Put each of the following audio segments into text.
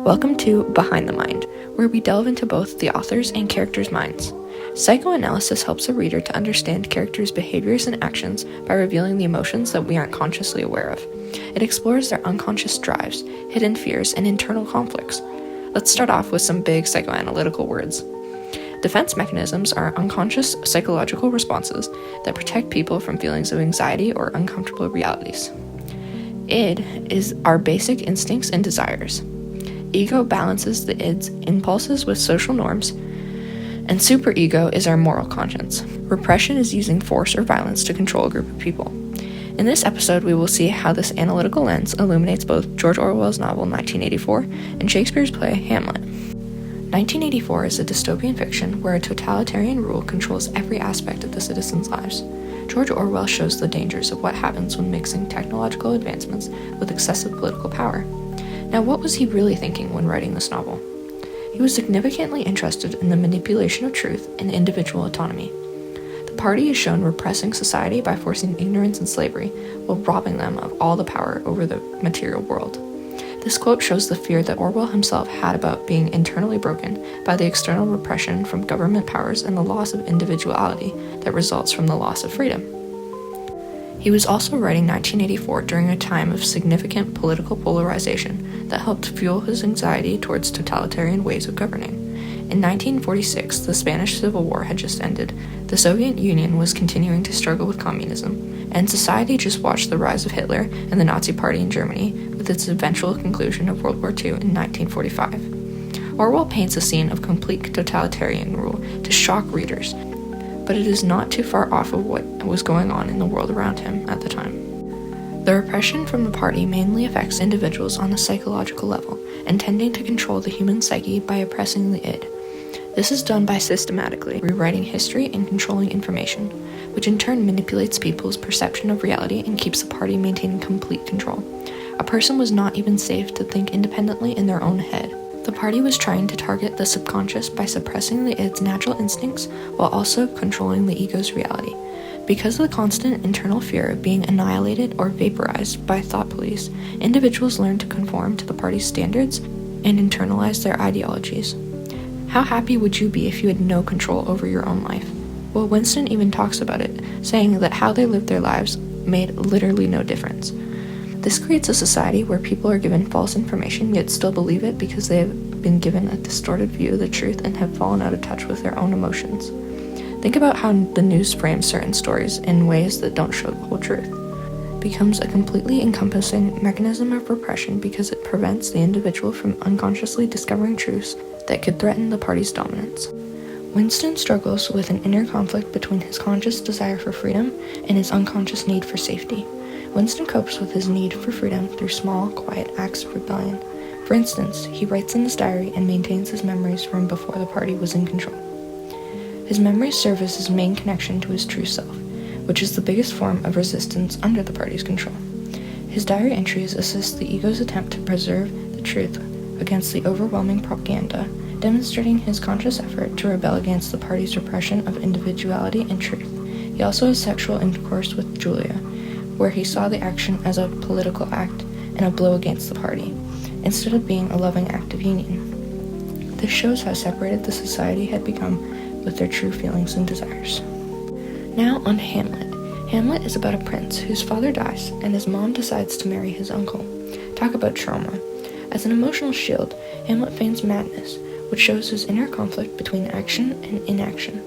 Welcome to Behind the Mind, where we delve into both the author's and characters' minds. Psychoanalysis helps a reader to understand characters' behaviors and actions by revealing the emotions that we aren't consciously aware of. It explores their unconscious drives, hidden fears, and internal conflicts. Let's start off with some big psychoanalytical words. Defense mechanisms are unconscious psychological responses that protect people from feelings of anxiety or uncomfortable realities. Id is our basic instincts and desires. Ego balances the id's impulses with social norms, and superego is our moral conscience. Repression is using force or violence to control a group of people. In this episode, we will see how this analytical lens illuminates both George Orwell's novel 1984 and Shakespeare's play Hamlet. 1984 is a dystopian fiction where a totalitarian rule controls every aspect of the citizens' lives. George Orwell shows the dangers of what happens when mixing technological advancements with excessive political power. Now, what was he really thinking when writing this novel? He was significantly interested in the manipulation of truth and individual autonomy. The party is shown repressing society by forcing ignorance and slavery, while robbing them of all the power over the material world. This quote shows the fear that Orwell himself had about being internally broken by the external repression from government powers and the loss of individuality that results from the loss of freedom. He was also writing 1984 during a time of significant political polarization that helped fuel his anxiety towards totalitarian ways of governing. In 1946, the Spanish Civil War had just ended, the Soviet Union was continuing to struggle with communism, and society just watched the rise of Hitler and the Nazi Party in Germany with its eventual conclusion of World War II in 1945. Orwell paints a scene of complete totalitarian rule to shock readers, but it is not too far off of what was going on in the world around him at the time. The repression from the party mainly affects individuals on a psychological level, intending to control the human psyche by oppressing the id. This is done by systematically rewriting history and controlling information, which in turn manipulates people's perception of reality and keeps the party maintaining complete control. A person was not even safe to think independently in their own head. The party was trying to target the subconscious by suppressing the id's natural instincts while also controlling the ego's reality. Because of the constant internal fear of being annihilated or vaporized by thought police, individuals learn to conform to the party's standards and internalize their ideologies. How happy would you be if you had no control over your own life? Well, Winston even talks about it, saying that how they lived their lives made literally no difference. This creates a society where people are given false information yet still believe it because they have been given a distorted view of the truth and have fallen out of touch with their own emotions. Think about how the news frames certain stories in ways that don't show the whole truth. It becomes a completely encompassing mechanism of repression because it prevents the individual from unconsciously discovering truths that could threaten the party's dominance. Winston struggles with an inner conflict between his conscious desire for freedom and his unconscious need for safety. Winston copes with his need for freedom through small, quiet acts of rebellion. For instance, he writes in his diary and maintains his memories from before the party was in control. His memories serve as his main connection to his true self, which is the biggest form of resistance under the party's control. His diary entries assist the ego's attempt to preserve the truth against the overwhelming propaganda, demonstrating his conscious effort to rebel against the party's repression of individuality and truth. He also has sexual intercourse with Julia, where he saw the action as a political act and a blow against the party, instead of being a loving act of union. This shows how separated the society had become with their true feelings and desires. Now on Hamlet. Hamlet is about a prince whose father dies and his mom decides to marry his uncle. Talk about trauma. As an emotional shield, Hamlet feigns madness, which shows his inner conflict between action and inaction.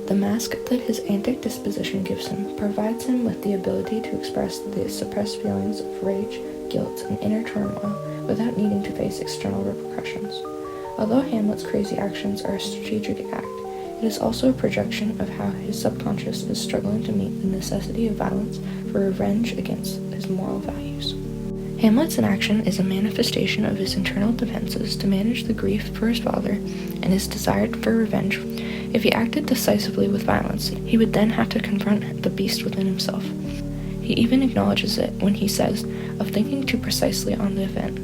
The mask that his antic disposition gives him provides him with the ability to express the suppressed feelings of rage, guilt, and inner turmoil without needing to face external repercussions. Although Hamlet's crazy actions are a strategic act, it is also a projection of how his subconscious is struggling to meet the necessity of violence for revenge against his moral values. Hamlet's inaction is a manifestation of his internal defenses to manage the grief for his father and his desire for revenge. If he acted decisively with violence, he would then have to confront the beast within himself. He even acknowledges it when he says, of thinking too precisely on the event,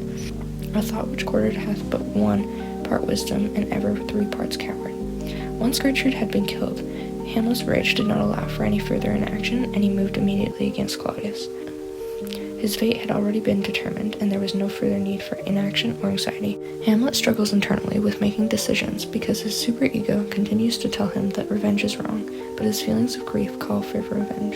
a thought which quartered hath but one part wisdom and ever 3 parts coward. Once Gertrude had been killed, Hamlet's rage did not allow for any further inaction, and he moved immediately against Claudius. His fate had already been determined, and there was no further need for inaction or anxiety. Hamlet struggles internally with making decisions because his superego continues to tell him that revenge is wrong, but his feelings of grief call for revenge.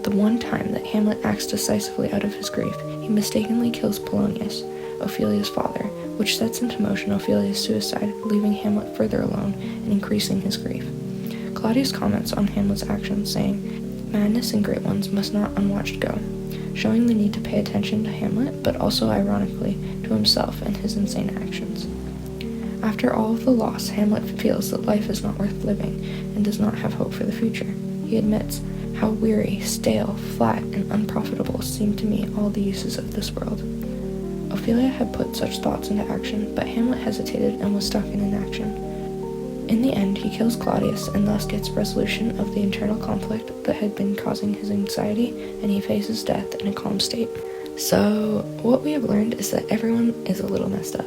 The one time that Hamlet acts decisively out of his grief, he mistakenly kills Polonius, Ophelia's father, which sets into motion Ophelia's suicide, leaving Hamlet further alone and increasing his grief. Claudius comments on Hamlet's actions, saying, "Madness and great ones must not unwatched go," showing the need to pay attention to Hamlet, but also, ironically, to himself and his insane actions. After all of the loss, Hamlet feels that life is not worth living and does not have hope for the future. He admits, "How weary, stale, flat, and unprofitable seem to me all the uses of this world." Ophelia had put such thoughts into action, but Hamlet hesitated and was stuck in inaction. In the end, he kills Claudius and thus gets resolution of the internal conflict that had been causing his anxiety, and he faces death in a calm state. So, what we have learned is that everyone is a little messed up.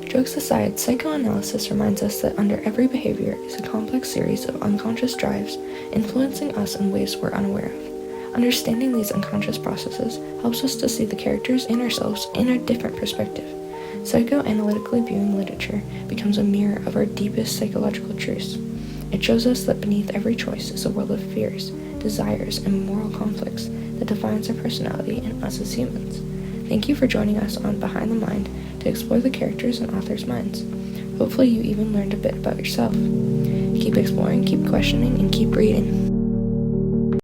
Jokes aside, psychoanalysis reminds us that under every behavior is a complex series of unconscious drives influencing us in ways we're unaware of. Understanding these unconscious processes helps us to see the characters and ourselves in a different perspective. Psychoanalytically viewing literature becomes a mirror of our deepest psychological truths. It shows us that beneath every choice is a world of fears, desires, and moral conflicts that defines our personality and us as humans. Thank you for joining us on Behind the Mind to explore the characters and authors' minds. Hopefully you even learned a bit about yourself. Keep exploring, keep questioning, and keep reading.